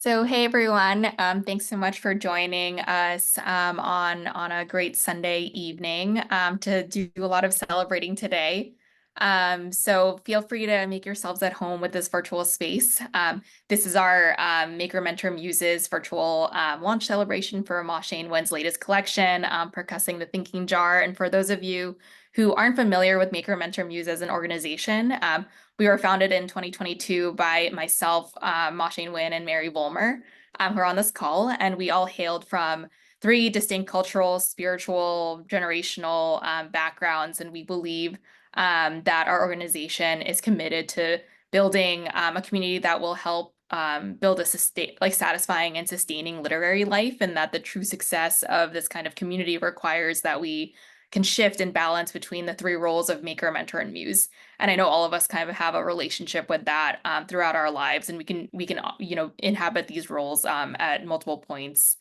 So hey everyone, thanks so much for joining us on a great Sunday evening to do a lot of celebrating today. So feel free to make yourselves at home with this virtual space. This is our Maker Mentor Muses virtual launch celebration for Maw Shein Wen's latest collection, Percussing the Thinking Jar. And for those of you who aren't familiar with Maker Mentor Muse as an organization, we were founded in 2022 by myself, Maw Shein Win, and Mary Volmer, who are on this call, and we all hailed from three distinct cultural, spiritual, generational backgrounds, and we believe that our organization is committed to building a community that will help build a satisfying and sustaining literary life, and that the true success of this kind of community requires that we can shift and balance between the three roles of maker, mentor, and muse. And I know all of us kind of have a relationship with that throughout our lives, and we can inhabit these roles at multiple points.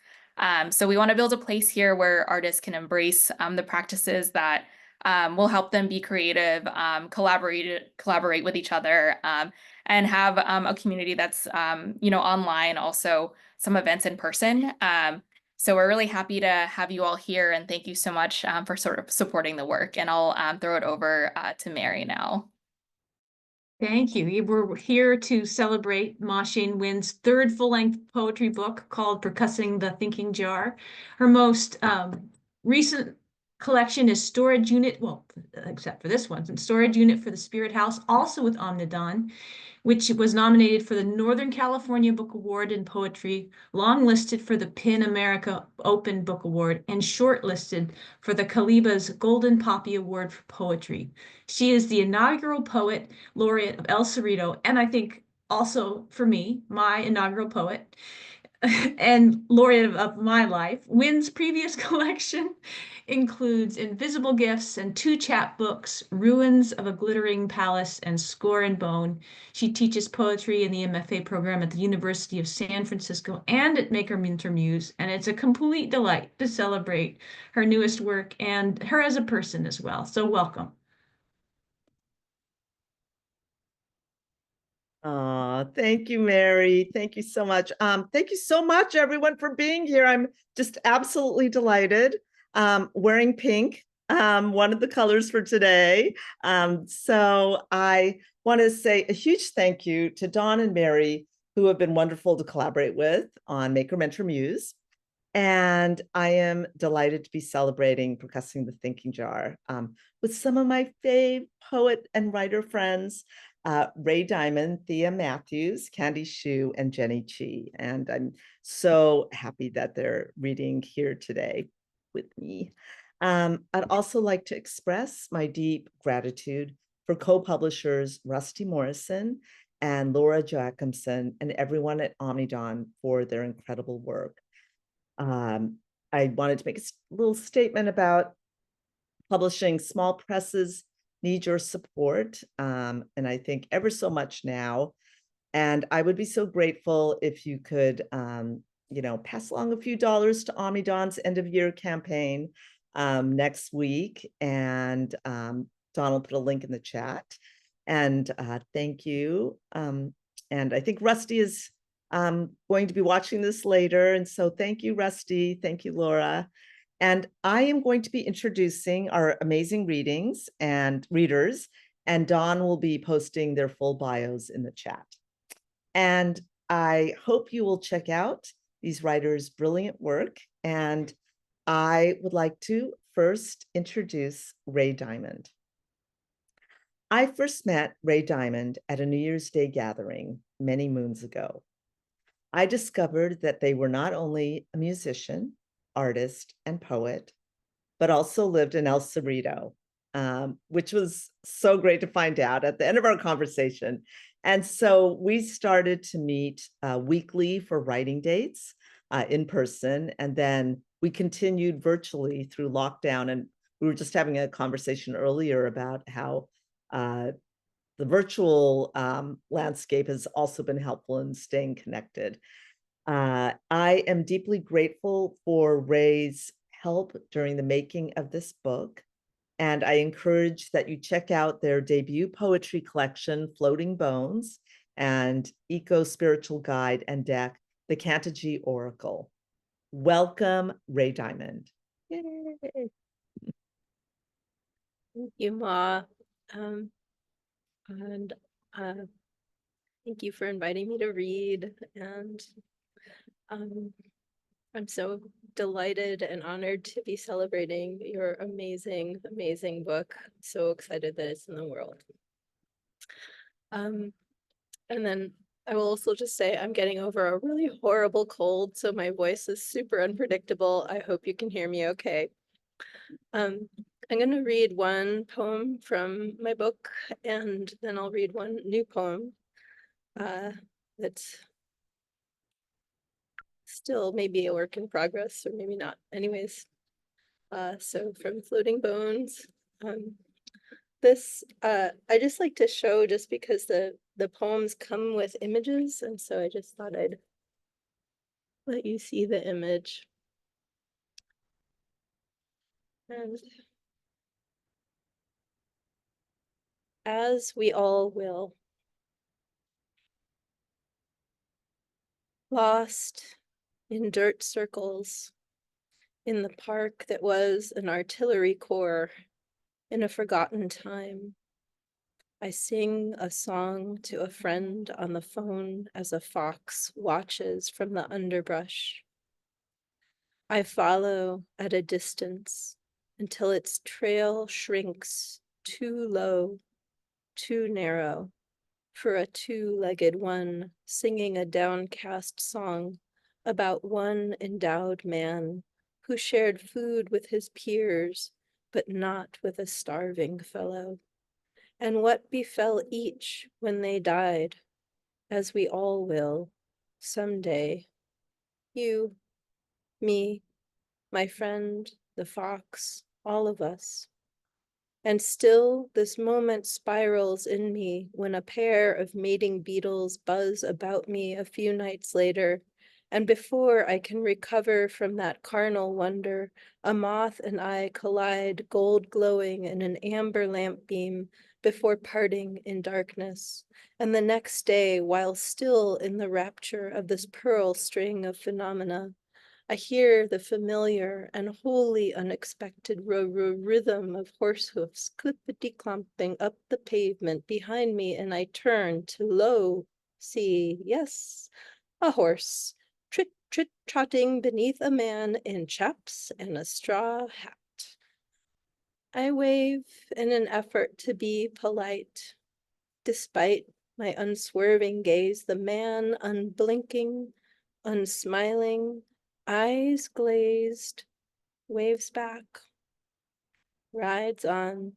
So we want to build a place here where artists can embrace the practices that will help them be creative, collaborate with each other, and have a community that's online, also some events in person. So we're really happy to have you all here, and thank you so much for sort of supporting the work. And I'll throw it over to Mary now. Thank you. We're here to celebrate Maw Shein Win's third full-length poetry book called Percussing the Thinking Jar. Her most recent collection is Storage Unit, well, except for this one, Storage Unit for the Spirit House, also with Omnidon, which was nominated for the Northern California Book Award in Poetry, longlisted for the PIN America Open Book Award, and shortlisted for the Caliba's Golden Poppy Award for Poetry. She is the inaugural poet laureate of El Cerrito, and I think also for me, my inaugural poet and laureate of my life. Win's previous collection includes Invisible Gifts and two chapbooks, Ruins of a Glittering Palace and Score and Bone. She teaches poetry in the MFA program at the University of San Francisco and at Maker Mentor Muse, and it's a complete delight to celebrate her newest work and her as a person as well. So welcome. Thank you, Mary. Thank you so much. Thank you so much, everyone, for being here. I'm just absolutely delighted. Wearing pink, one of the colors for today. So I want to say a huge thank you to Dawn and Mary, who have been wonderful to collaborate with on Maker Mentor Muse. And I am delighted to be celebrating Percussing the Thinking Jar with some of my fave poet and writer friends, Rae Diamond, Thea Matthews, Candy Shue, and Jenny Chi. And I'm so happy that they're reading here today with me. I'd also like to express my deep gratitude for co-publishers Rusty Morrison and Laura Joachimson and everyone at Omnidon for their incredible work. I wanted to make a little statement about publishing. Small presses need your support, and I think ever so much now. And I would be so grateful if you could, pass along a few dollars to Omnidon's end of year campaign next week. And Don will put a link in the chat. And thank you. And I think Rusty is going to be watching this later. And so thank you, Rusty. Thank you, Laura. And I am going to be introducing our amazing readers, and Dawn will be posting their full bios in the chat. And I hope you will check out these writers' brilliant work. And I would like to first introduce Rae Diamond. I first met Rae Diamond at a New Year's Day gathering many moons ago. I discovered that they were not only a musician, artist, and poet, but also lived in El Cerrito, which was so great to find out at the end of our conversation. And so we started to meet weekly for writing dates in person, and then we continued virtually through lockdown. And we were just having a conversation earlier about how the virtual landscape has also been helpful in staying connected. I am deeply grateful for Rae's help during the making of this book, and I encourage that you check out their debut poetry collection, Floating Bones, and Eco Spiritual Guide and Deck the Canty Oracle. Welcome, Rae Diamond. Yay. Thank you, Ma. And thank you for inviting me to read. And I'm so delighted and honored to be celebrating your amazing, amazing book. So excited that it's in the world. And then I will also just say I'm getting over a really horrible cold, so my voice is super unpredictable. I hope you can hear me okay. I'm going to read one poem from my book, and then I'll read one new poem that's still maybe a work in progress, or maybe not. Anyways, so from Floating Bones, this I just like to show just because the poems come with images, and so I just thought I'd let you see the image. And as we all will, lost in dirt circles in the park that was an artillery corps in a forgotten time, I sing a song to a friend on the phone as a fox watches from the underbrush. I follow at a distance until its trail shrinks too low, too narrow, for a two-legged one singing a downcast song about one endowed man who shared food with his peers, but not with a starving fellow. And what befell each when they died, as we all will someday. You, me, my friend, the fox, all of us. And still this moment spirals in me when a pair of mating beetles buzz about me a few nights later, and before I can recover from that carnal wonder, a moth and I collide, gold glowing in an amber lamp beam before parting in darkness. And the next day, while still in the rapture of this pearl string of phenomena, I hear the familiar and wholly unexpected rhythm of horse hoofs clippity-clomping up the pavement behind me, and I turn to lo, see, yes, a horse, trotting beneath a man in chaps and a straw hat. I wave in an effort to be polite. Despite my unswerving gaze, the man, unblinking, unsmiling, eyes glazed, waves back, rides on,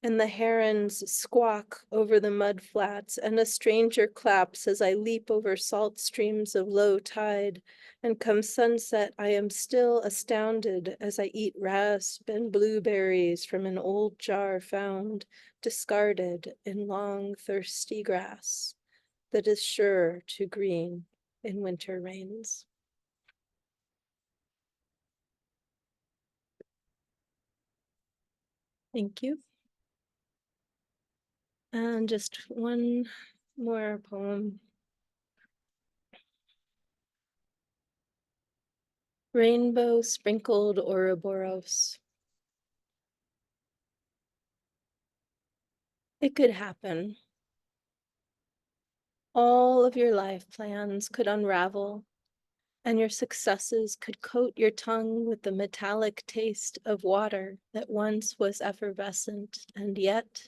and the herons squawk over the mud flats, and a stranger claps as I leap over salt streams of low tide, and come sunset, I am still astounded as I eat rasp and blueberries from an old jar found, discarded in long, thirsty grass that is sure to green in winter rains. Thank you. And just one more poem. Rainbow sprinkled Ouroboros. It could happen. All of your life plans could unravel, and your successes could coat your tongue with the metallic taste of water that once was effervescent, and yet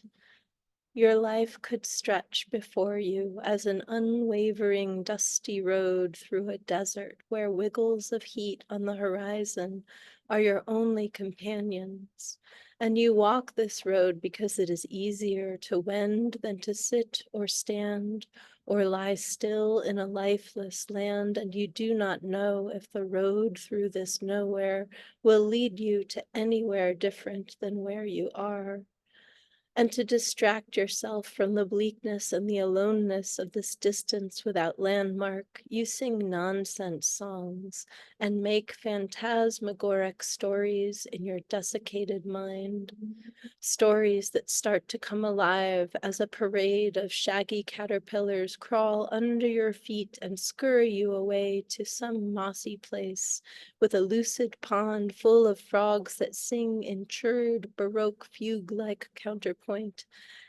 your life could stretch before you as an unwavering dusty road through a desert where wiggles of heat on the horizon are your only companions. And you walk this road because it is easier to wend than to sit or stand or lie still in a lifeless land, and you do not know if the road through this nowhere will lead you to anywhere different than where you are. and to distract yourself from the bleakness and the aloneness of this distance without landmark, you sing nonsense songs and make phantasmagoric stories in your desiccated mind. Stories that start to come alive as a parade of shaggy caterpillars crawl under your feet and scurry you away to some mossy place with a lucid pond full of frogs that sing in churred Baroque fugue-like counterpoint,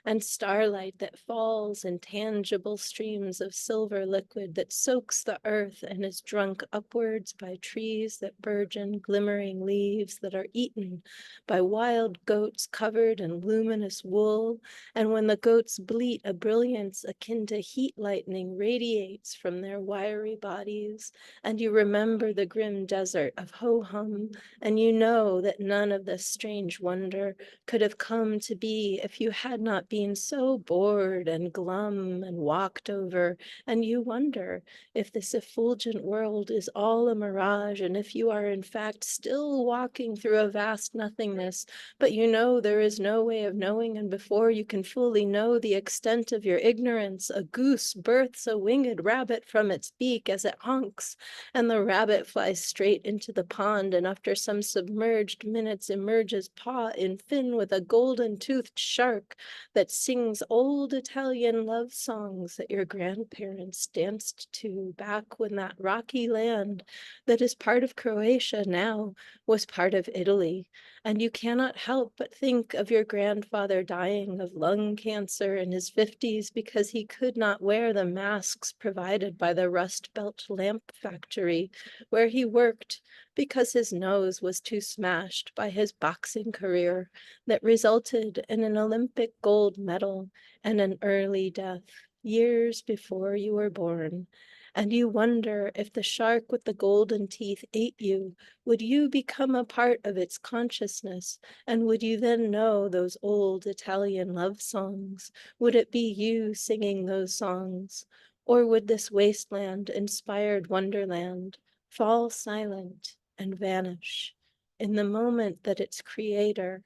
and starlight that falls in tangible streams of silver liquid that soaks the earth and is drunk upwards by trees that burgeon glimmering leaves that are eaten by wild goats covered in luminous wool, and when the goats bleat, a brilliance akin to heat lightning radiates from their wiry bodies, and you remember the grim desert of Ho-Hum, and you know that none of this strange wonder could have come to be if you had not been so bored and glum and walked over, and you wonder if this effulgent world is all a mirage, and if you are in fact still walking through a vast nothingness, but you know there is no way of knowing, and before you can fully know the extent of your ignorance, a goose births a winged rabbit from its beak as it honks, and the rabbit flies straight into the pond, and after some submerged minutes emerges paw in fin with a golden-toothed shark that sings old Italian love songs that your grandparents danced to back when that rocky land that is part of Croatia now was part of Italy. And you cannot help but think of your grandfather dying of lung cancer in his 50s because he could not wear the masks provided by the Rust Belt lamp factory where he worked because his nose was too smashed by his boxing career that resulted in an Olympic gold medal and an early death years before you were born. And you wonder if the shark with the golden teeth ate you, would you become a part of its consciousness? And would you then know those old Italian love songs? Would it be you singing those songs? Or would this wasteland-inspired wonderland fall silent and vanish in the moment that its creator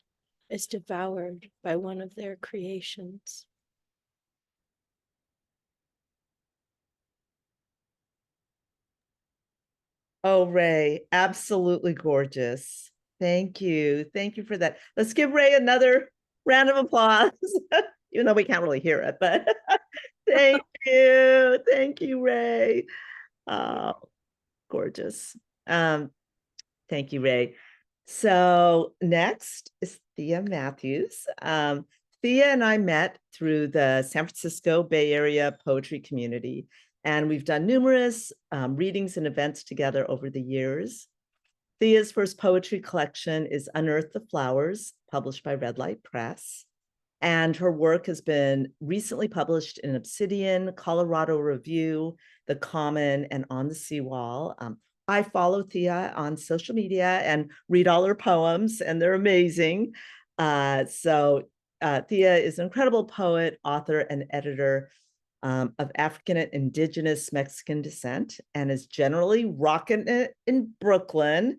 is devoured by one of their creations? Oh, Rae, absolutely gorgeous. Thank you. Thank you for that. Let's give Rae another round of applause, even though we can't really hear it, but thank you. Thank you, Rae. Oh, gorgeous. Thank you, Rae. So next is Thea Matthews. Thea and I met through the San Francisco Bay Area poetry community, and we've done numerous readings and events together over the years. Thea's first poetry collection is Unearth the Flowers, published by Red Light Press. And her work has been recently published in Obsidian, Colorado Review, The Common, and On the Seawall. I follow Thea on social media and read all her poems, and they're amazing. Thea is an incredible poet, author, and editor of African and Indigenous Mexican descent, and is generally rocking it in Brooklyn,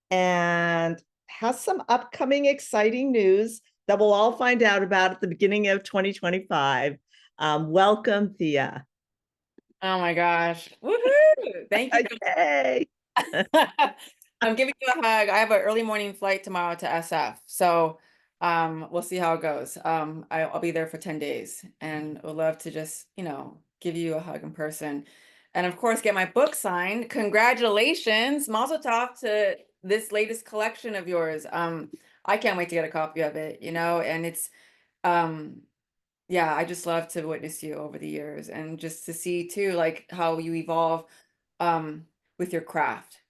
and has some upcoming exciting news that we'll all find out about at the beginning of 2025. Welcome, Thea. Oh my gosh. Woohoo! Thank you. Yay. I'm giving you a hug. I have an early morning flight tomorrow to SF. So we'll see how it goes. I'll be there for 10 days and would love to just, give you a hug in person. And of course, get my book signed. Congratulations. Mazel tov to this latest collection of yours. I can't wait to get a copy of it, and it's yeah, I just love to witness you over the years and just to see too, like how you evolve with your craft,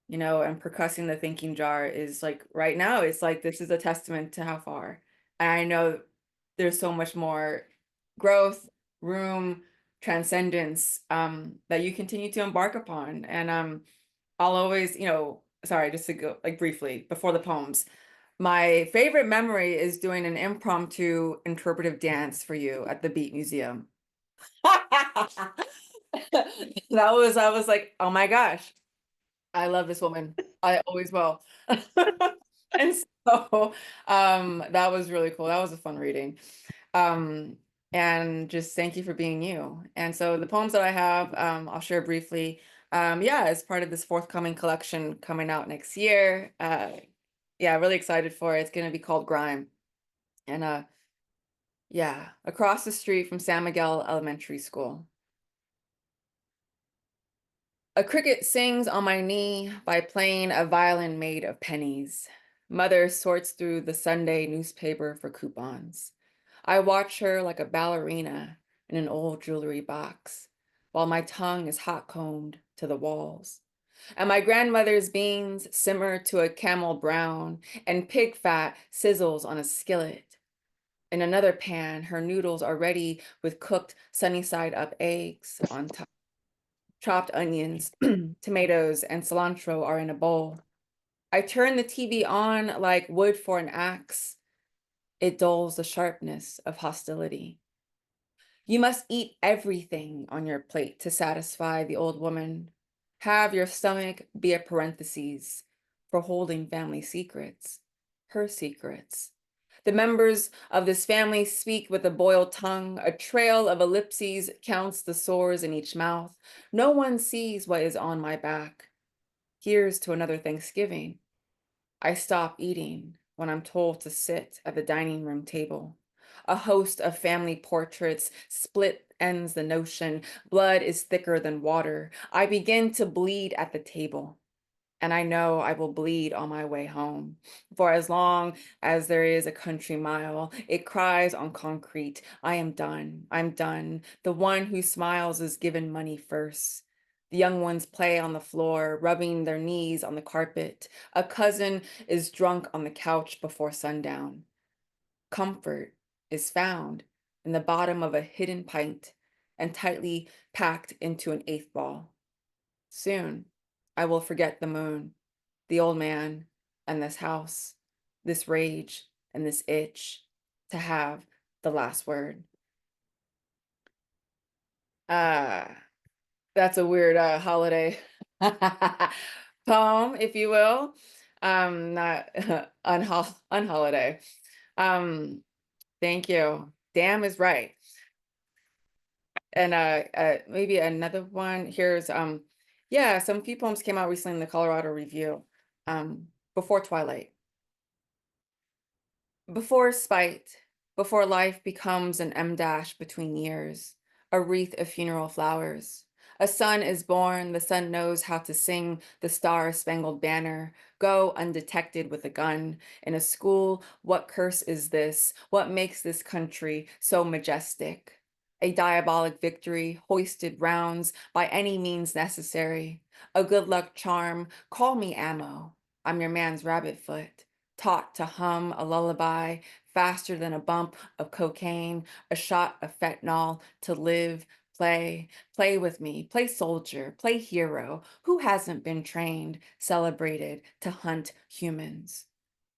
and percussing the thinking jar is like right now, it's like this is a testament to how far. And I know there's so much more growth, room, transcendence that you continue to embark upon. And I'll always, sorry, just to go like briefly before the poems. My favorite memory is doing an impromptu interpretive dance for you at the Beat Museum. I was like, oh my gosh, I love this woman. I always will. And so that was really cool. That was a fun reading. And just thank you for being you. And so the poems that I have, I'll share briefly. Yeah, as part of this forthcoming collection coming out next year. Yeah, really excited for it. It's going to be called Grime. And yeah, across the street from San Miguel Elementary School. A cricket sings on my knee by playing a violin made of pennies. Mother sorts through the Sunday newspaper for coupons. I watch her like a ballerina in an old jewelry box, while my tongue is hot combed to the walls. And my grandmother's beans simmer to a camel brown, and pig fat sizzles on a skillet. In another pan, her noodles are ready with cooked sunny side up eggs on top. Chopped onions, tomatoes, and cilantro are in a bowl. I turn the TV on like wood for an axe. It dulls the sharpness of hostility. You must eat everything on your plate to satisfy the old woman. Have your stomach be a parenthesis for holding family secrets, her secrets. The members of this family speak with a boiled tongue. A trail of ellipses counts the sores in each mouth. No one sees what is on my back. Here's to another Thanksgiving. I stop eating when I'm told to sit at the dining room table. A host of family portraits split ends the notion. Blood is thicker than water. I begin to bleed at the table. And I know I will bleed on my way home. For as long as there is a country mile, it cries on concrete, I am done, I'm done. The one who smiles is given money first. The young ones play on the floor, rubbing their knees on the carpet. A cousin is drunk on the couch before sundown. Comfort is found in the bottom of a hidden pint and tightly packed into an 8th ball. Soon, I will forget the moon, the old man, and this house, this rage, and this itch to have the last word. That's a weird holiday poem, if you will. Not unholiday. Thank you. Damn is right. And maybe another one. Here's yeah, some few poems came out recently in the Colorado Review. Before Twilight. Before spite, before life becomes an M dash between years, a wreath of funeral flowers. A son is born, the son knows how to sing the Star-Spangled Banner, go undetected with a gun. In a school, what curse is this? What makes this country so majestic? A diabolic victory, hoisted rounds by any means necessary. A good luck charm, call me ammo. I'm your man's rabbit foot. Taught to hum a lullaby faster than a bump of cocaine, a shot of fentanyl to live, play with me, play soldier, play hero. Who hasn't been trained, celebrated to hunt humans?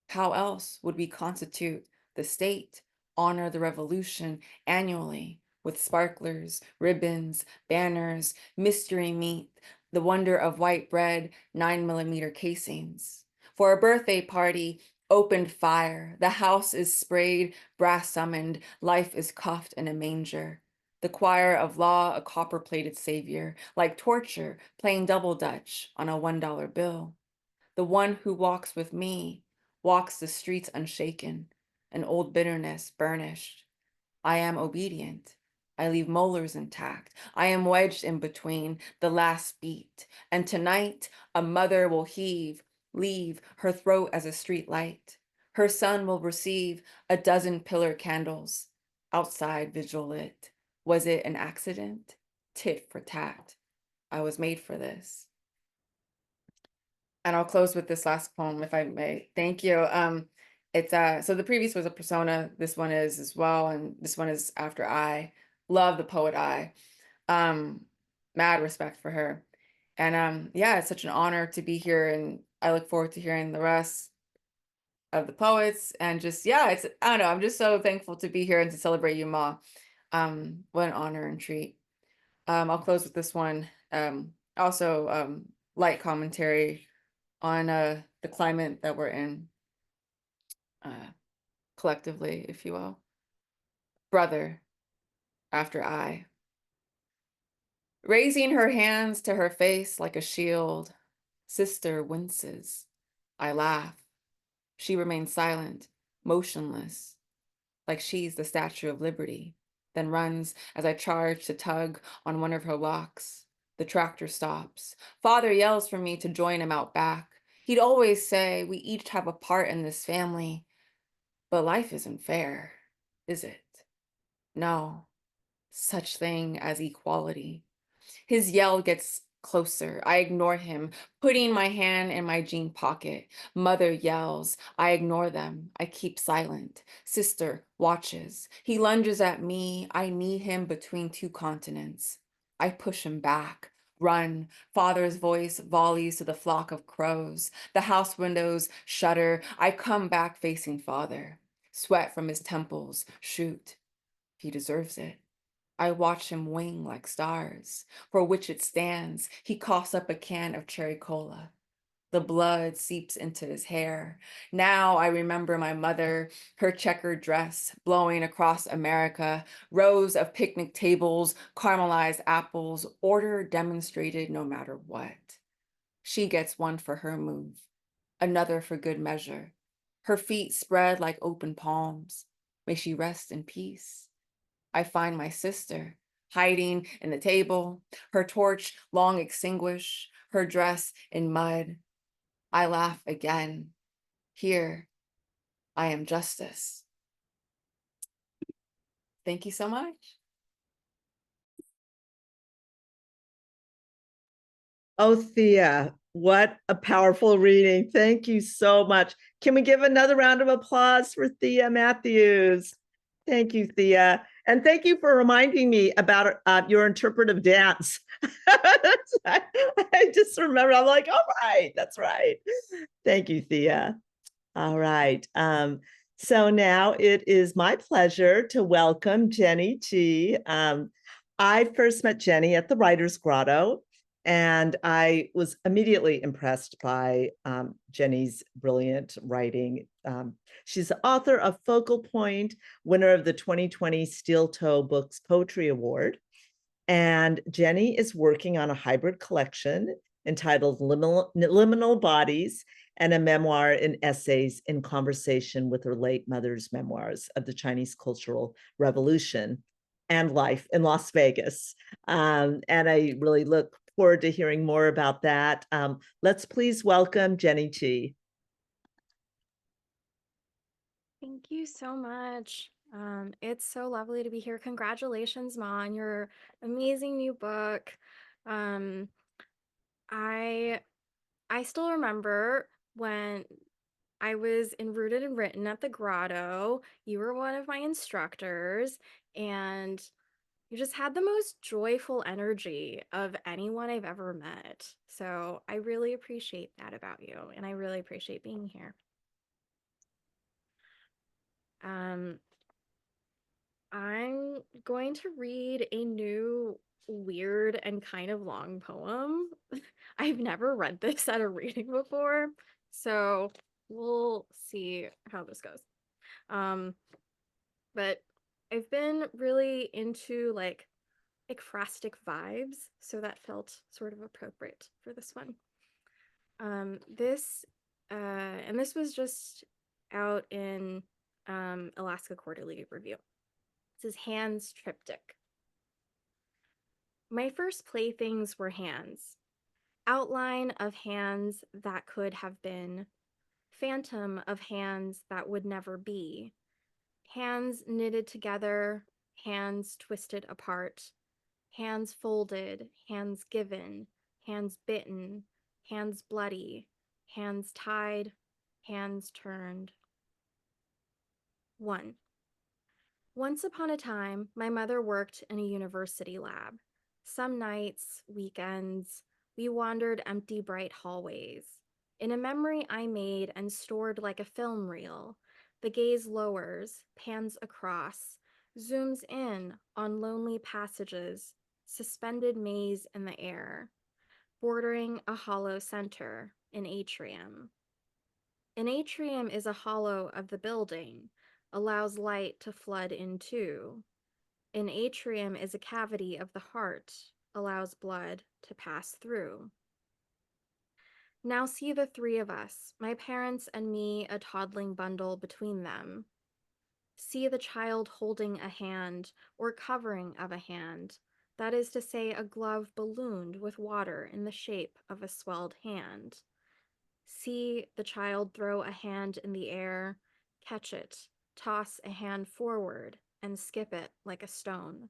How else would we constitute the state, honor the revolution annually with sparklers, ribbons, banners, mystery meat, the wonder of white bread, 9mm casings? For a birthday party, opened fire, the house is sprayed, brass summoned, life is cuffed in a manger. The choir of law, a copper-plated savior, like torture, playing double dutch on a $1 bill. The one who walks with me walks the streets unshaken, an old bitterness burnished. I am obedient. I leave molars intact. I am wedged in between the last beat. And tonight, a mother will leave her throat as a street light. Her son will receive a dozen pillar candles. Outside, vigil lit. Was it an accident? Tit for tat. I was made for this. And I'll close with this last poem, if I may. Thank you. It's so the previous was a persona. This one is as well, and this one is after I. Love the poet I. Mad respect for her. And yeah, it's such an honor to be here, and I look forward to hearing the rest of the poets. And just yeah, I don't know. I'm just so thankful to be here and to celebrate you, Ma. What an honor and treat. I'll close with this one. Also, light commentary on the climate that we're in. collectively, if you will. Brother after I. Raising her hands to her face like a shield, sister winces. I laugh. She remains silent, motionless, like she's the Statue of Liberty, then runs as I charge to tug on one of her locks. The tractor stops. Father yells for me to join him out back. He'd always say, we each have a part in this family, but life isn't fair, is it? No, such thing as equality. His yell gets closer. I ignore him, putting my hand in my jean pocket. Mother yells. I ignore them. I keep silent. Sister watches. He lunges at me. I knee him between two continents. I push him back. Run. Father's voice volleys to the flock of crows. The house windows shudder. I come back facing father. Sweat from his temples shoot. He deserves it. I watch him wing like stars, for which it stands. He coughs up a can of cherry cola. The blood seeps into his hair. Now I remember my mother, her checkered dress blowing across America, rows of picnic tables, caramelized apples, order demonstrated no matter what. She gets one for her move, another for good measure. Her feet spread like open palms. May she rest in peace. I find my sister hiding in the table, her torch long extinguished, her dress in mud. I laugh again. Here, I am justice. Thank you so much. Oh, Thea, what a powerful reading. Thank you so much. Can we give another round of applause for Thea Matthews? Thank you, Thea. And thank you for reminding me about your interpretive dance. I just remember, I'm like, all right, that's right. Thank you, Thea. All right. So now it is my pleasure to welcome Jenny G. I first met Jenny at the Writer's Grotto, and I was immediately impressed by Jenny's brilliant writing. She's the author of Focal Point, winner of the 2020 Steel Toe Books Poetry Award. And Jenny is working on a hybrid collection entitled Liminal Bodies, and a memoir and essays in conversation with her late mother's memoirs of the Chinese Cultural Revolution and life in Las Vegas. And I really look forward to hearing more about that. Let's please welcome Jenny G. Thank you so much. It's so lovely to be here. Congratulations, Ma, on your amazing new book. I still remember when I was in Rooted and Written at the Grotto. You were one of my instructors, and you just had the most joyful energy of anyone I've ever met. So I really appreciate that about you, and I really appreciate being here. I'm going to read a new weird and kind of long poem. I've never read this at a reading before, so we'll see how this goes. But I've been really into like ekphrastic vibes, so that felt sort of appropriate for this one. This was just out in Alaska Quarterly Review. This is Hands Triptych. My first playthings were hands. Outline of hands that could have been. Phantom of hands that would never be. Hands knitted together, hands twisted apart. Hands folded, hands given, hands bitten, hands bloody, hands tied, hands turned. 1. Once upon a time, my mother worked in a university lab. Some nights, weekends, we wandered empty, bright hallways. In a memory I made and stored like a film reel, the gaze lowers, pans across, zooms in on lonely passages, suspended maze in the air, bordering a hollow center, an atrium. An atrium is a hollow of the building, allows light to flood into. An atrium is a cavity of the heart, allows blood to pass through. Now see the three of us, my parents and me, a toddling bundle between them. See the child holding a hand or covering of a hand, that is to say, a glove ballooned with water in the shape of a swelled hand. See the child throw a hand in the air, catch it, toss a hand forward, and skip it like a stone.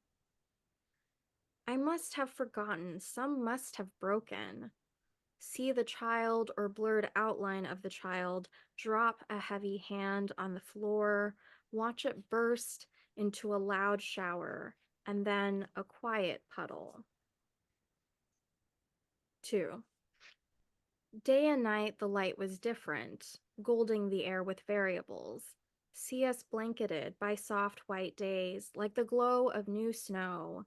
I must have forgotten, some must have broken. See the child or blurred outline of the child drop a heavy hand on the floor, watch it burst into a loud shower, and then a quiet puddle. 2. Day and night the light was different, golding the air with variables. See us blanketed by soft white days, like the glow of new snow.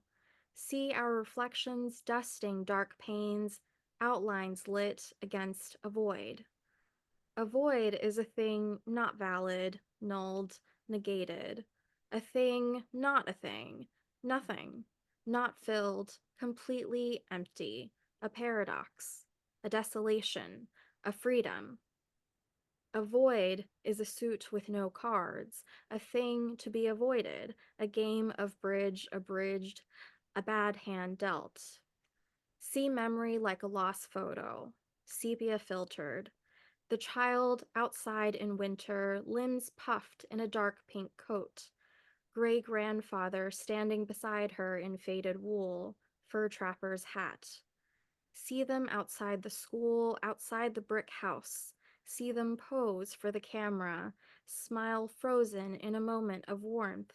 See our reflections dusting dark panes, outlines lit against a void. A void is a thing not valid, nulled, negated. A thing not a thing, nothing, not filled, completely empty, a paradox, a desolation, a freedom. A void is a suit with no cards, a thing to be avoided, a game of bridge abridged, a bad hand dealt. See memory like a lost photo, sepia filtered. The child outside in winter, limbs puffed in a dark pink coat. Gray grandfather standing beside her in faded wool, fur trapper's hat. See them outside the school, outside the brick house. See them pose for the camera, smile frozen in a moment of warmth.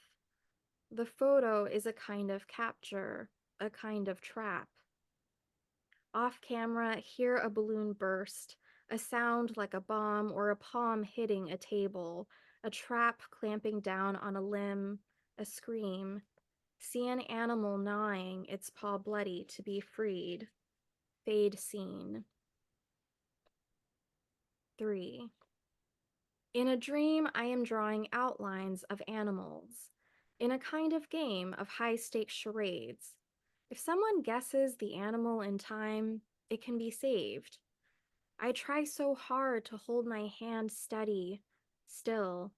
The photo is a kind of capture, a kind of trap. Off camera, hear a balloon burst, a sound like a bomb or a palm hitting a table, a trap clamping down on a limb, a scream. See an animal gnawing, its paw bloody to be freed. Fade scene. 3. In a dream, I am drawing outlines of animals. In a kind of game of high-stakes charades. If someone guesses the animal in time, it can be saved. I try so hard to hold my hand steady, still.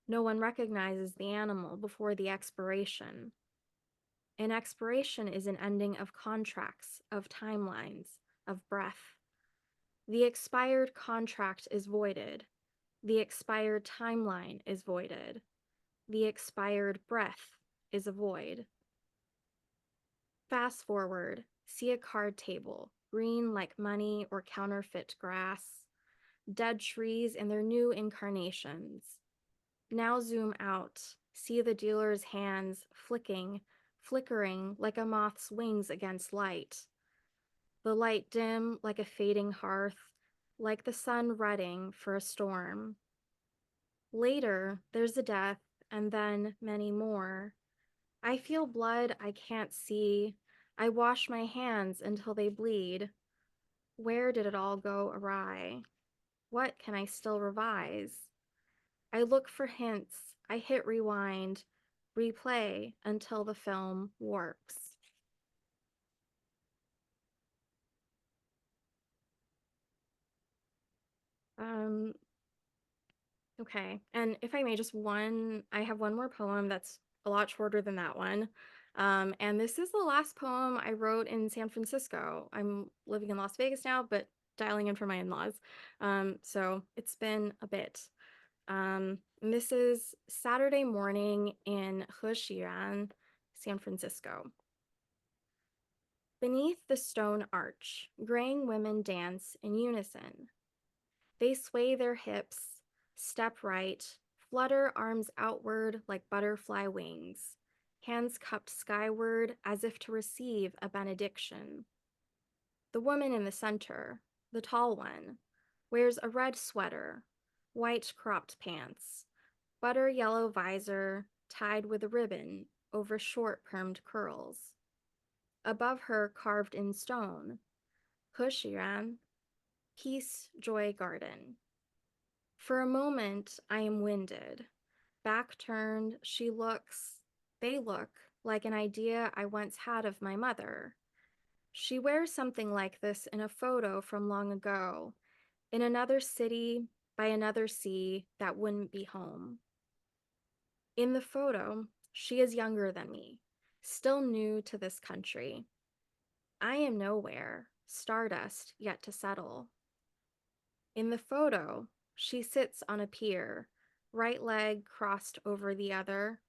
No one recognizes the animal before the expiration. An expiration is an ending of contracts, of timelines, of breath. The expired contract is voided. The expired timeline is voided. The expired breath is a void. Fast forward, see a card table, green like money or counterfeit grass, dead trees in their new incarnations. Now zoom out, see the dealer's hands flickering like a moth's wings against light. The light dim like a fading hearth, like the sun redding for a storm. Later, there's a death, and then many more. I feel blood I can't see. I wash my hands until they bleed. Where did it all go awry? What can I still revise? I look for hints. I hit rewind, replay until the film warps. Okay, and if I may, I have one more poem that's a lot shorter than that one. And this is the last poem I wrote in San Francisco. I'm living in Las Vegas now, but dialing in for my in-laws. So it's been a bit. And this is Saturday morning in Heshiran, San Francisco. Beneath the stone arch, graying women dance in unison. They sway their hips, step right, flutter arms outward like butterfly wings, hands cupped skyward as if to receive a benediction. The woman in the center, the tall one, wears a red sweater, white cropped pants, butter yellow visor tied with a ribbon over short permed curls. Above her, carved in stone, Heshiran, Peace, Joy Garden. For a moment, I am winded. Back turned, they look like an idea I once had of my mother. She wears something like this in a photo from long ago, in another city, by another sea that wouldn't be home. In the photo, she is younger than me, still new to this country. I am nowhere, stardust yet to settle. In the photo, she sits on a pier, right leg crossed over the other.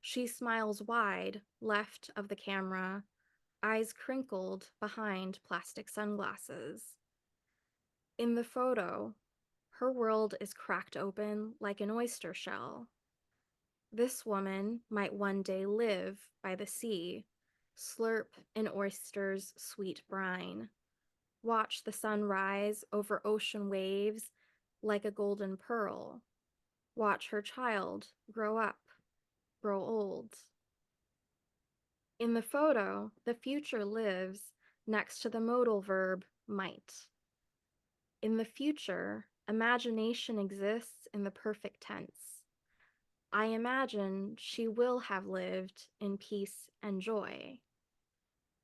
She smiles wide, left of the camera, eyes crinkled behind plastic sunglasses. In the photo, her world is cracked open like an oyster shell. This woman might one day live by the sea, slurp an oyster's sweet brine, watch the sun rise over ocean waves like a golden pearl, watch her child grow up, grow old. In the photo, the future lives next to the modal verb might. In the future, imagination exists in the perfect tense. I imagine she will have lived in peace and joy.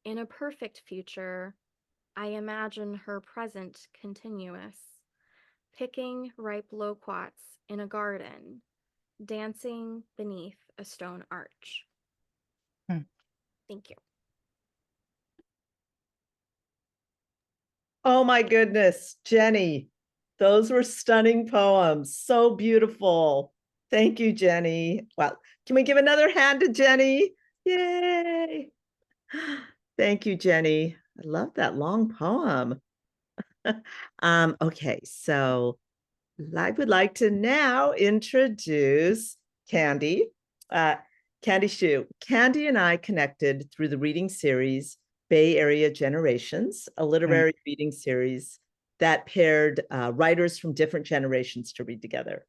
In a perfect future, I imagine her present continuous, picking ripe loquats in a garden, dancing beneath a stone arch. Hmm. Thank you. Oh my goodness, Jenny, those were stunning poems. So beautiful. Thank you, Jenny. Well, can we give another hand to Jenny? Yay. Thank you, Jenny. I love that long poem. Okay, so I would like to now introduce Candy. Candy Shue. Candy and I connected through the reading series Bay Area Generations, a literary reading series that paired writers from different generations to read together.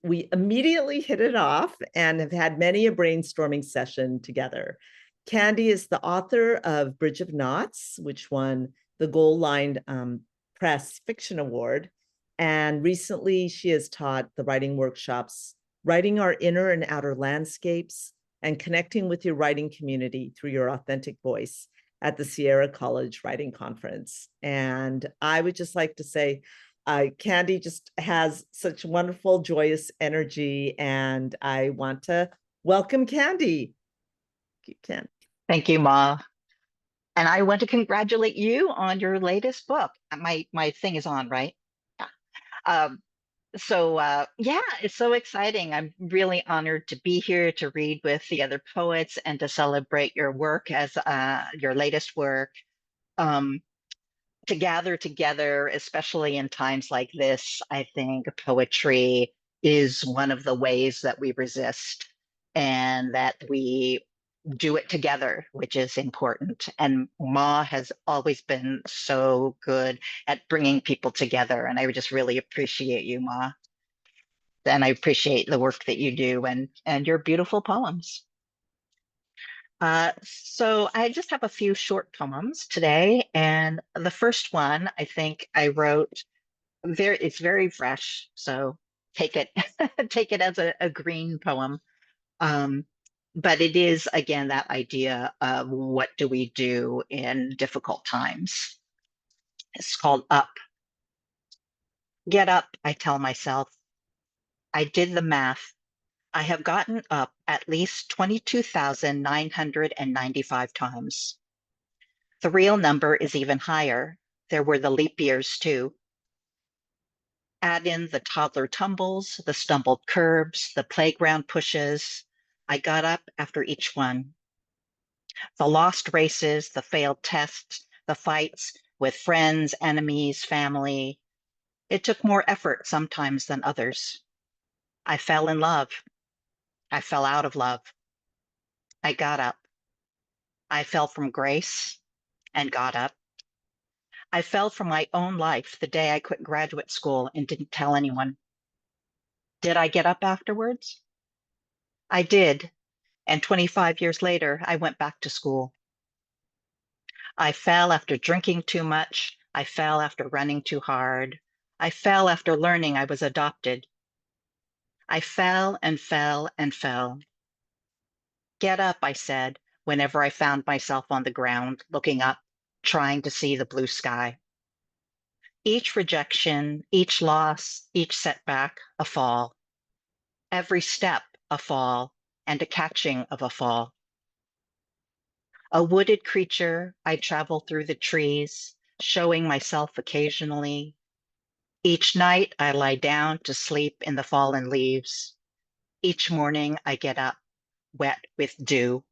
We immediately hit it off and have had many a brainstorming session together. Candy is the author of Bridge of Knots, which won the Gold Line Press Fiction Award. And recently she has taught the writing workshops, Writing Our Inner and Outer Landscapes, and Connecting with Your Writing Community Through Your Authentic Voice at the Sierra College Writing Conference. And I would just like to say, Candy just has such wonderful, joyous energy, and I want to welcome Candy. You can. Thank you, Ma. And I want to congratulate you on your latest book. My thing is on, right? Yeah. Yeah, it's so exciting. I'm really honored to be here to read with the other poets and to celebrate your work as your latest work. To gather together, especially in times like this, I think poetry is one of the ways that we resist and that we do it together, which is important. And Ma has always been so good at bringing people together. And I just really appreciate you, Ma. And I appreciate the work that you do and your beautiful poems. So I just have a few short poems today. And the first one, I think I wrote it's very fresh. So take it, take it as a green poem. But it is, again, that idea of what do we do in difficult times. It's called Up. Get up, I tell myself. I did the math. I have gotten up at least 22,995 times. The real number is even higher. There were the leap years too. Add in the toddler tumbles, the stumbled curbs, the playground pushes. I got up after each one. The lost races, the failed tests, the fights with friends, enemies, family. It took more effort sometimes than others. I fell in love. I fell out of love. I got up. I fell from grace and got up. I fell from my own life the day I quit graduate school and didn't tell anyone. Did I get up afterwards? I did. And 25 years later, I went back to school. I fell after drinking too much. I fell after running too hard. I fell after learning I was adopted. I fell and fell and fell. Get up, I said, whenever I found myself on the ground, looking up, trying to see the blue sky. Each rejection, each loss, each setback, a fall. Every step, a fall, and a catching of a fall. A wooded creature, I travel through the trees, showing myself occasionally. Each night I lie down to sleep in the fallen leaves. Each morning I get up, wet with dew.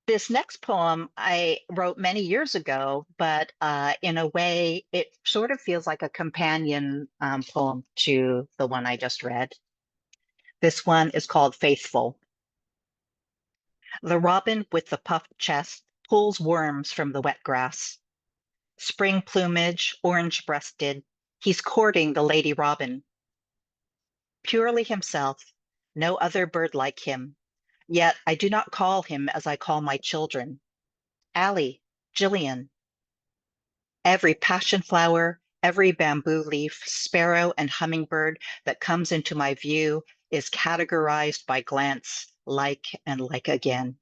This next poem I wrote many years ago, but in a way, it sort of feels like a companion poem to the one I just read. This one is called Faithful. The robin with the puffed chest pulls worms from the wet grass. Spring plumage, orange-breasted, he's courting the lady robin. Purely himself, no other bird like him, yet I do not call him as I call my children. Allie, Jillian. Every passion flower, every bamboo leaf, sparrow, and hummingbird that comes into my view is categorized by glance, like and like again.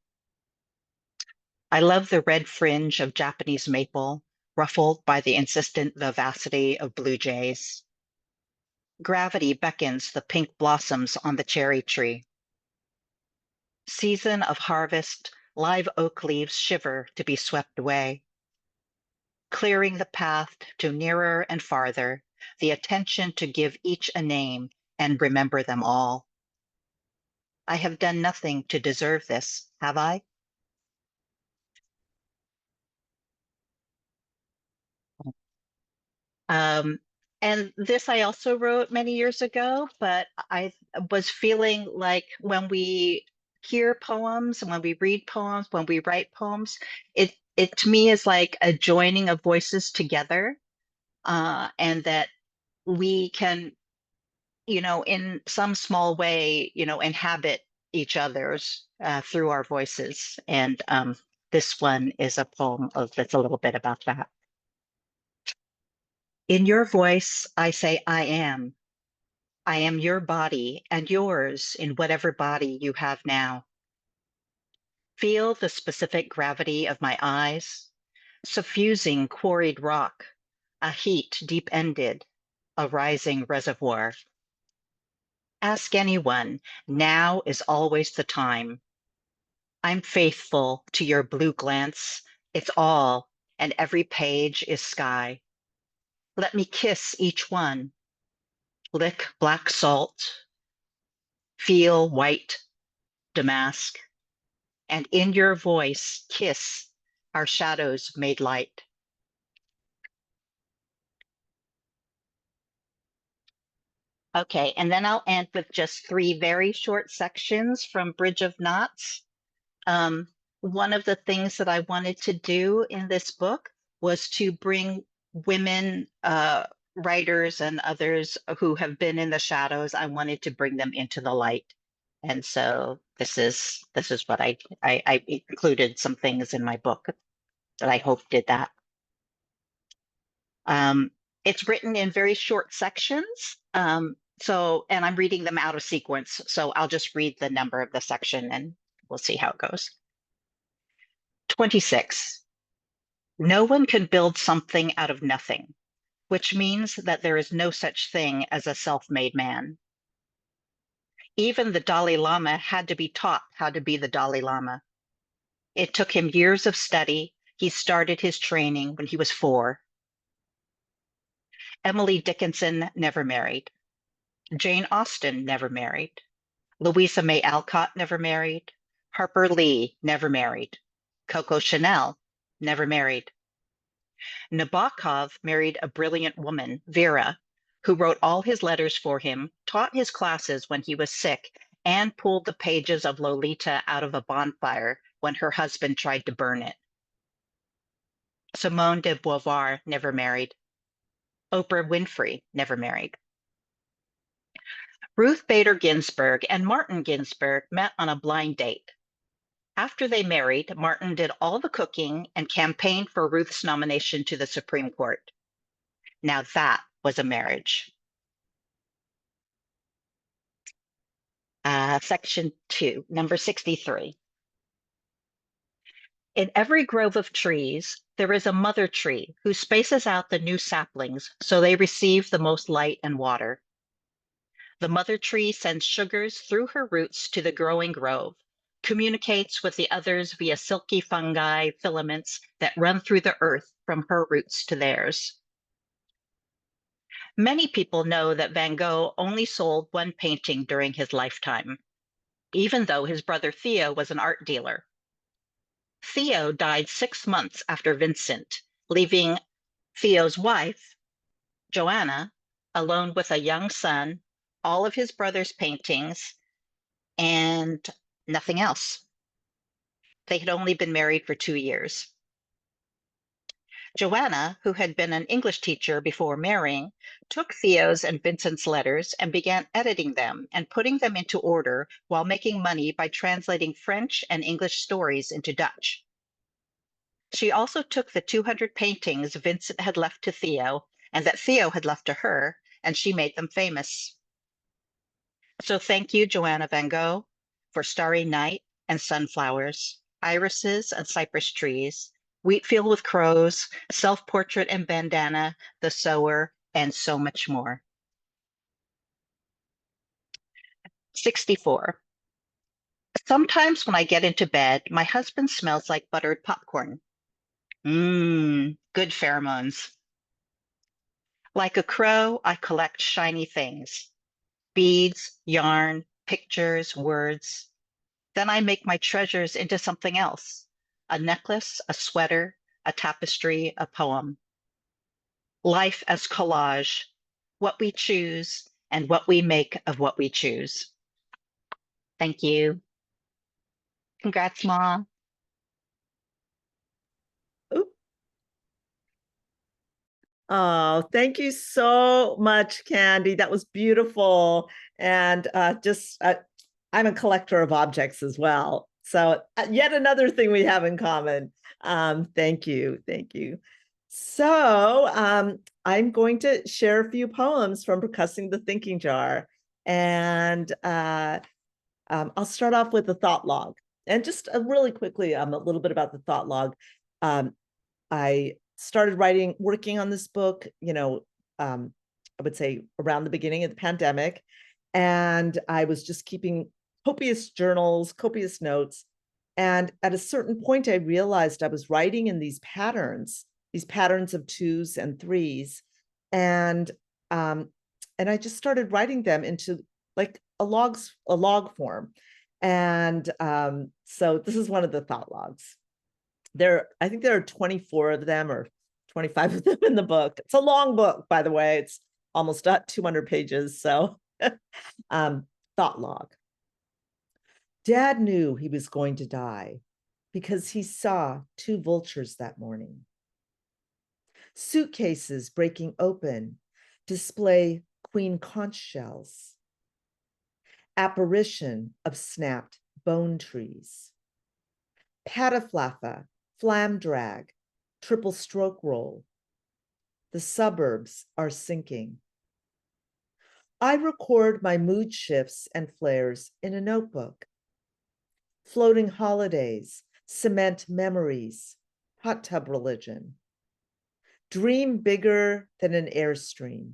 I love the red fringe of Japanese maple, ruffled by the insistent vivacity of blue jays. Gravity beckons the pink blossoms on the cherry tree. Season of harvest, live oak leaves shiver to be swept away. Clearing the path to nearer and farther, the attention to give each a name and remember them all. I have done nothing to deserve this, have I? And this I also wrote many years ago, but I was feeling like when we hear poems, when we read poems, when we write poems, it to me is like a joining of voices together, and that we can, in some small way, inhabit each other's through our voices. And this one is a poem that's a little bit about that. In your voice, I say, I am. I am your body and yours in whatever body you have now. Feel the specific gravity of my eyes, suffusing quarried rock, a heat deep-ended, a rising reservoir. Ask anyone, now is always the time. I'm faithful to your blue glance, it's all, and every page is sky. Let me kiss each one. Lick black salt, feel white damask, and in your voice kiss our shadows made light. Okay, and then I'll end with just 3 very short sections from Bridge of Knots. One of the things that I wanted to do in this book was to bring women writers and others who have been in the shadows. I wanted to bring them into the light. And so this is what I included some things in my book that I hope did that. It's written in very short sections. And I'm reading them out of sequence. So I'll just read the number of the section and we'll see how it goes. 26. No one can build something out of nothing, which means that there is no such thing as a self-made man. Even the Dalai Lama had to be taught how to be the Dalai Lama. It took him years of study. He started his training when he was 4. Emily Dickinson never married. Jane Austen never married. Louisa May Alcott never married. Harper Lee never married. Coco Chanel never married. Nabokov married a brilliant woman, Vera, who wrote all his letters for him, taught his classes when he was sick, and pulled the pages of Lolita out of a bonfire when her husband tried to burn it. Simone de Beauvoir never married. Oprah Winfrey never married. Ruth Bader Ginsburg and Martin Ginsburg met on a blind date. After they married, Martin did all the cooking and campaigned for Ruth's nomination to the Supreme Court. Now that was a marriage. Section 2, number 63. In every grove of trees, there is a mother tree who spaces out the new saplings so they receive the most light and water. The mother tree sends sugars through her roots to the growing grove, communicates with the others via silky fungi filaments that run through the earth from her roots to theirs. Many people know that Van Gogh only sold one painting during his lifetime, even though his brother Theo was an art dealer. Theo died 6 months after Vincent, leaving Theo's wife, Joanna, alone with a young son, all of his brother's paintings, and nothing else. They had only been married for 2 years. Joanna, who had been an English teacher before marrying, took Theo's and Vincent's letters and began editing them and putting them into order while making money by translating French and English stories into Dutch. She also took the 200 paintings Vincent had left to Theo and that Theo had left to her, and she made them famous. So thank you, Joanna Van Gogh, for Starry Night and Sunflowers, Irises and Cypress Trees, Wheatfield with Crows, Self-Portrait and Bandana, The Sower, and so much more. 64. Sometimes when I get into bed, my husband smells like buttered popcorn. Good pheromones. Like a crow, I collect shiny things. Beads, yarn, pictures, words. Then I make my treasures into something else. A necklace, a sweater, a tapestry, a poem. Life as collage, what we choose and what we make of what we choose. Thank you. Congrats, Mom. Oh, thank you so much, Candy. That was beautiful. And I'm a collector of objects as well. So yet another thing we have in common. Thank you. Thank you. So I'm going to share a few poems from Percussing the Thinking Jar. And I'll start off with a thought log. And just really quickly, a little bit about the thought log. I started working on this book, I would say around the beginning of the pandemic. And I was just keeping copious journals, copious notes. And at a certain point, I realized I was writing in these patterns of 2s and 3s. And I just started writing them into like a log form. And so this is one of the thought logs. I think there are 24 of them or 25 of them in the book. It's a long book, by the way. It's almost 200 pages. So thought log. Dad knew he was going to die because he saw 2 vultures that morning. Suitcases breaking open display queen conch shells. Apparition of snapped bone trees. Pataflaffa, flam drag, triple stroke roll. The suburbs are sinking. I record my mood shifts and flares in a notebook. Floating holidays, cement memories, hot tub religion. Dream bigger than an airstream.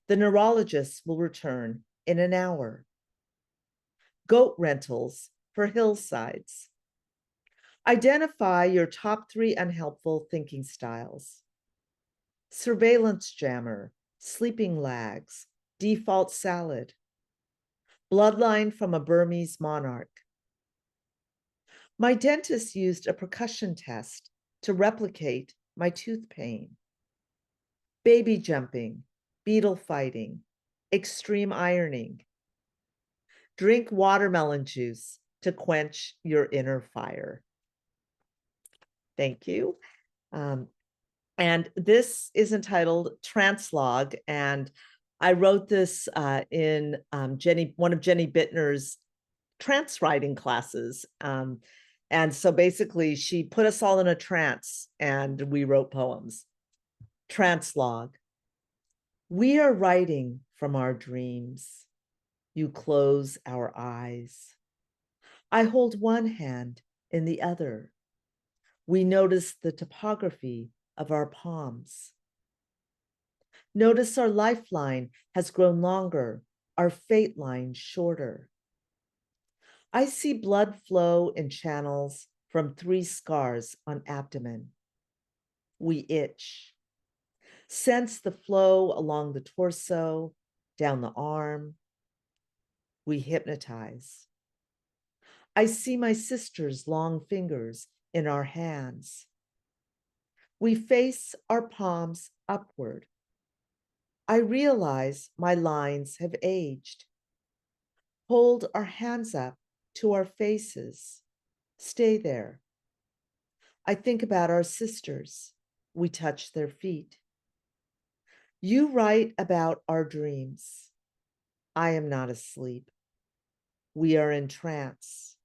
The neurologist will return in an hour. Goat rentals for hillsides. Identify your top 3 unhelpful thinking styles. Surveillance jammer, sleeping lags, default salad. Bloodline from a Burmese monarch. My dentist used a percussion test to replicate my tooth pain. Baby jumping, beetle fighting, extreme ironing. Drink watermelon juice to quench your inner fire. Thank you. And this is entitled Translog, and I wrote this in one of Jenny Bittner's trance writing classes. And so basically she put us all in a trance and we wrote poems. Trance log. We are writing from our dreams. You close our eyes. I hold one hand in the other. We notice the topography of our palms. Notice our lifeline has grown longer, our fate line shorter. I see blood flow in channels from 3 scars on abdomen. We itch. Sense the flow along the torso, down the arm. We hypnotize. I see my sister's long fingers in our hands. We face our palms upward. I realize my lines have aged. Hold our hands up to our faces. Stay there. I think about our sisters. We touch their feet. You write about our dreams. I am not asleep. We are in trance.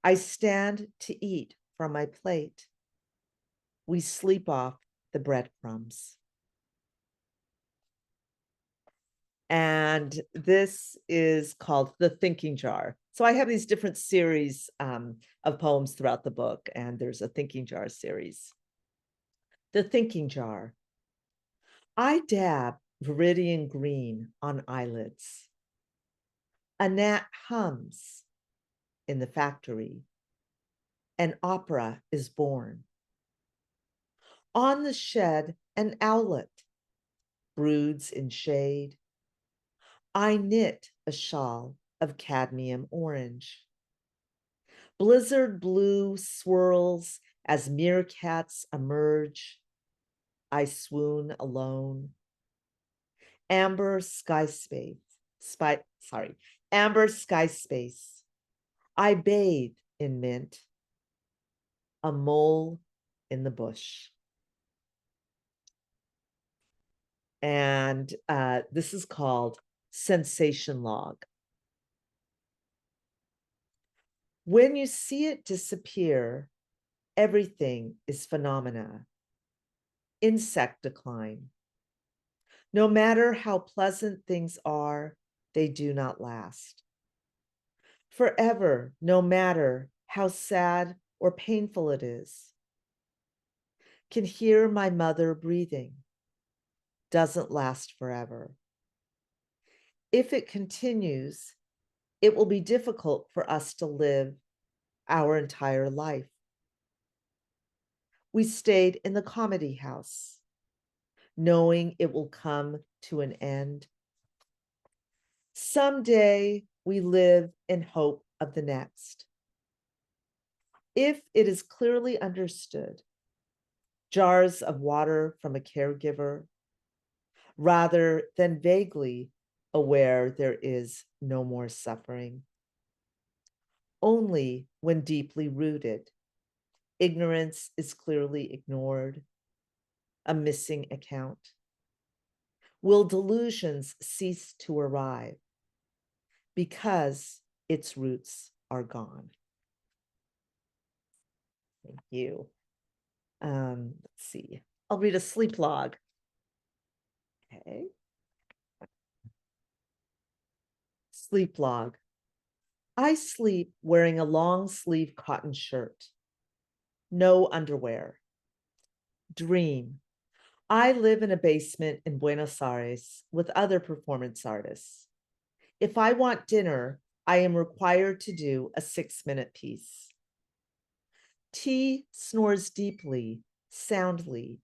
I stand to eat from my plate. We sleep off the breadcrumbs. And this is called The Thinking Jar. So I have these different series of poems throughout the book, and there's a Thinking Jar series. The Thinking Jar. I dab viridian green on eyelids. A gnat hums in the factory. An opera is born. On the shed, an owlet broods in shade. I knit a shawl of cadmium orange. Blizzard blue swirls as meerkats emerge. I swoon alone. Amber sky space. I bathe in mint. A mole in the bush. And this is called Sensation Log. When you see it disappear, everything is phenomena. Insect decline. No matter how pleasant things are, they do not last. Forever, no matter how sad or painful it is. Can hear my mother breathing. Doesn't last forever. If it continues, it will be difficult for us to live our entire life. We stayed in the comedy house, knowing it will come to an end. Someday we live in hope of the next. If it is clearly understood, jars of water from a caregiver, rather than vaguely aware there is no more suffering. Only when deeply rooted, ignorance is clearly ignored, a missing account. Will delusions cease to arrive because its roots are gone? Thank you. Let's see. I'll read a sleep log. Okay. Sleep log. I sleep wearing a long sleeve cotton shirt. No underwear. Dream. I live in a basement in Buenos Aires with other performance artists. If I want dinner, I am required to do a 6-minute piece. T snores deeply, soundly.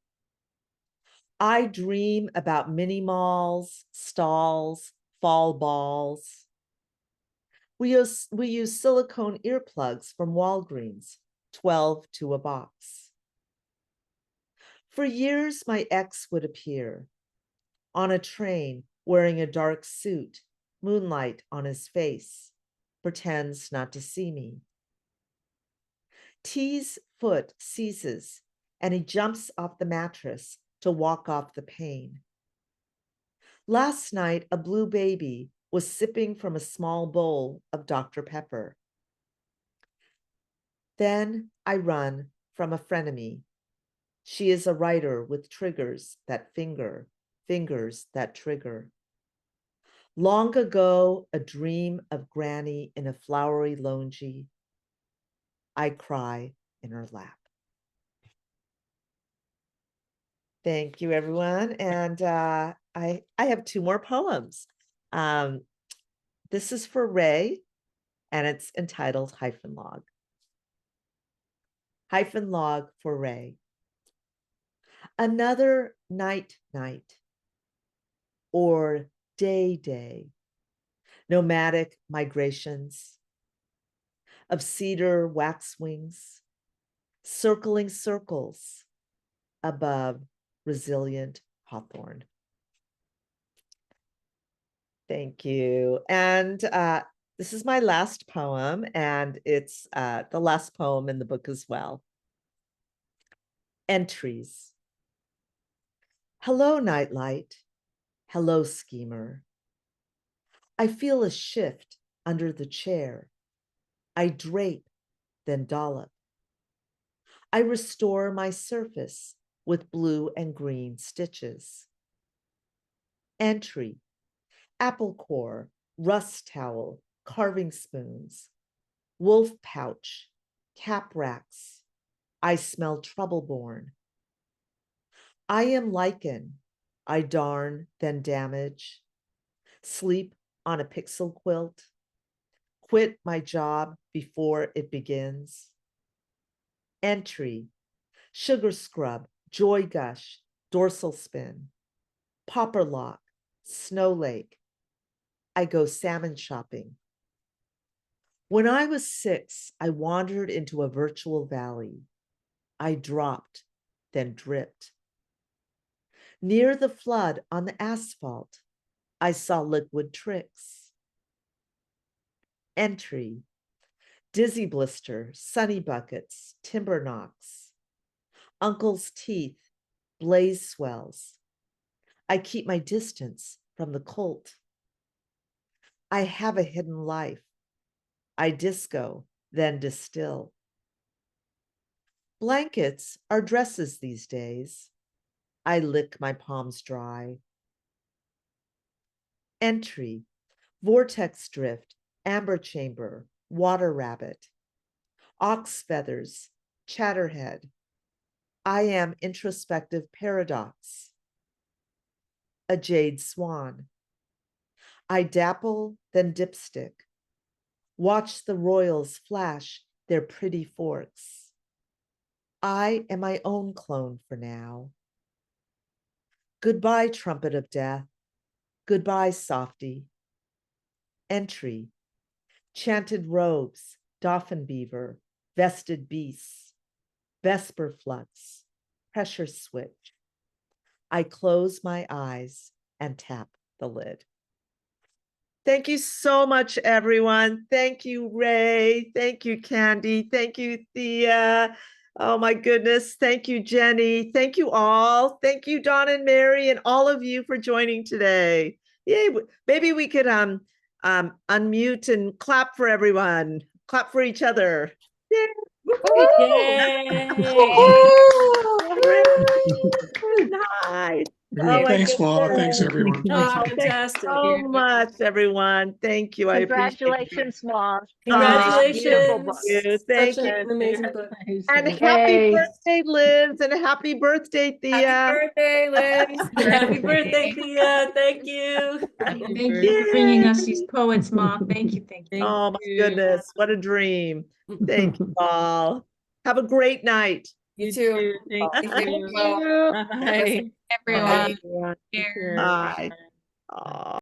I dream about mini malls, stalls, fall balls. We use silicone earplugs from Walgreens, 12 to a box. For years, my ex would appear on a train wearing a dark suit, moonlight on his face, pretends not to see me. T's foot seizes and he jumps off the mattress to walk off the pain. Last night, a blue baby was sipping from a small bowl of Dr. Pepper. Then I run from a frenemy. She is a writer with triggers that fingers that trigger. Long ago, a dream of Granny in a flowery lounge. I cry in her lap. Thank you, everyone. And I have 2 more poems. This is for Rae, and it's entitled Hyphen Log. Hyphen log for Rae. Another night, or day, nomadic migrations of cedar waxwings, circling circles above resilient hawthorn. Thank you. And this is my last poem, and it's the last poem in the book as well. Entries. Hello, nightlight. Hello, schemer. I feel a shift under the chair. I drape, then dollop. I restore my surface with blue and green stitches. Entry. Apple core, rust towel, carving spoons, wolf pouch, cap racks. I smell trouble born. I am lichen. I darn, then damage. Sleep on a pixel quilt. Quit my job before it begins. Entry. Sugar scrub, joy gush, dorsal spin. Popper lock, snow lake. I go salmon shopping. When I was 6, I wandered into a virtual valley. I dropped, then dripped. Near the flood on the asphalt, I saw liquid tricks. Entry. Dizzy blister, sunny buckets, timber knocks. Uncle's teeth, blaze swells. I keep my distance from the cult. I have a hidden life. I disco, then distill. Blankets are dresses these days. I lick my palms dry. Entry. Vortex drift, amber chamber, water rabbit. Ox feathers, chatterhead. I am introspective paradox. A jade swan. I dapple, then dipstick. Watch the royals flash their pretty forks. I am my own clone for now. Goodbye, trumpet of death. Goodbye, softy. Entry. Chanted robes, dolphin beaver, vested beasts, vesper flux, pressure switch. I close my eyes and tap the lid. Thank you so much, everyone. Thank you, Rae. Thank you, Candy. Thank you, Thea. Oh my goodness. Thank you, Jenny. Thank you all. Thank you, Dawn and Mary, and all of you for joining today. Yay. Maybe we could unmute and clap for everyone. Clap for each other. Yay. Nice. Oh my Thanks, Maw. goodness. Thanks, everyone. Oh, Thanks fantastic. so much, everyone. Thank you. I appreciate it. Congratulations, Maw. Congratulations. Beautiful book. Thank Such you. an amazing book. And happy birthday, Liz, and happy birthday, Thea. Happy birthday, Liz. Happy birthday, Thea. Thank you. Thank you for bringing us these poets, Ma. Thank you. Thank you. Oh my goodness, what a dream. Thank you all. Have a great night. You too. Thank you. you. Everyone. Bye. Aw.